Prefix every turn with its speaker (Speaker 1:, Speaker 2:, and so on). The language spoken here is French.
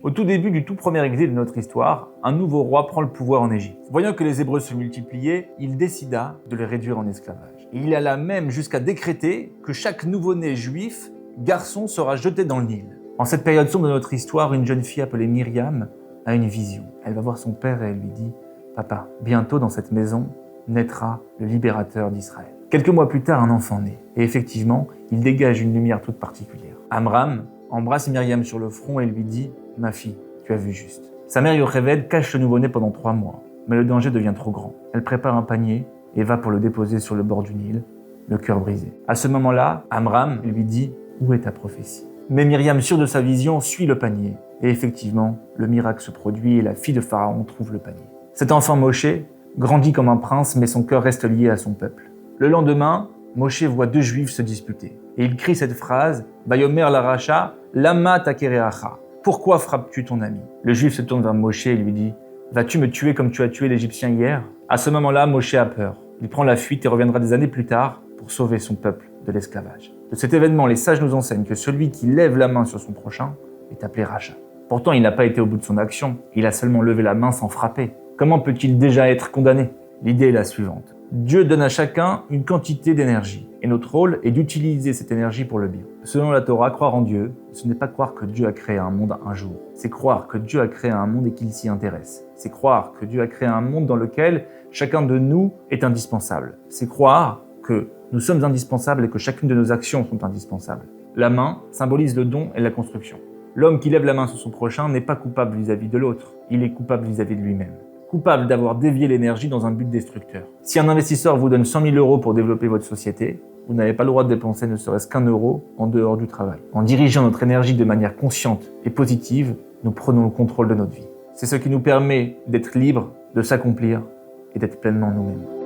Speaker 1: Au tout début du tout premier exil de notre histoire, un nouveau roi prend le pouvoir en Égypte. Voyant que les Hébreux se multipliaient, il décida de les réduire en esclavage. Et il alla même jusqu'à décréter que chaque nouveau-né juif, garçon, sera jeté dans le Nil. En cette période sombre de notre histoire, une jeune fille appelée Myriam a une vision. Elle va voir son père et elle lui dit « Papa, bientôt dans cette maison naîtra le libérateur d'Israël. » Quelques mois plus tard, un enfant naît. Et effectivement, il dégage une lumière toute particulière. Amram embrasse Myriam sur le front et lui dit « Ma fille, tu as vu juste. » Sa mère Yocheved cache le nouveau-né pendant 3 mois, mais le danger devient trop grand. Elle prépare un panier et va pour le déposer sur le bord du Nil, le cœur brisé. À ce moment-là, Amram lui dit « Où est ta prophétie ?» Mais Myriam, sûre de sa vision, suit le panier. Et effectivement, le miracle se produit et la fille de Pharaon trouve le panier. Cet enfant Moshe grandit comme un prince, mais son cœur reste lié à son peuple. Le lendemain, Moshe voit 2 Juifs se disputer. Et il crie cette phrase « Vayomer la racha, lama takereacha » Pourquoi frappes-tu ton ami ? Le Juif se tourne vers Moshe et lui dit « Vas-tu me tuer comme tu as tué l'Égyptien hier ?» À ce moment-là, Moshe a peur. Il prend la fuite et reviendra des années plus tard pour sauver son peuple de l'esclavage. De cet événement, les sages nous enseignent que celui qui lève la main sur son prochain est appelé racha. Pourtant, il n'a pas été au bout de son action, il a seulement levé la main sans frapper. Comment peut-il déjà être condamné ? L'idée est la suivante. Dieu donne à chacun une quantité d'énergie, et notre rôle est d'utiliser cette énergie pour le bien. Selon la Torah, croire en Dieu, ce n'est pas croire que Dieu a créé un monde un jour. C'est croire que Dieu a créé un monde et qu'il s'y intéresse. C'est croire que Dieu a créé un monde dans lequel chacun de nous est indispensable. C'est croire que nous sommes indispensables et que chacune de nos actions sont indispensables. La main symbolise le don et la construction. L'homme qui lève la main sur son prochain n'est pas coupable vis-à-vis de l'autre, il est coupable vis-à-vis de lui-même. Coupable d'avoir dévié l'énergie dans un but destructeur. Si un investisseur vous donne 100 000 € pour développer votre société, vous n'avez pas le droit de dépenser ne serait-ce qu'1 euro en dehors du travail. En dirigeant notre énergie de manière consciente et positive, nous prenons le contrôle de notre vie. C'est ce qui nous permet d'être libres, de s'accomplir et d'être pleinement nous-mêmes.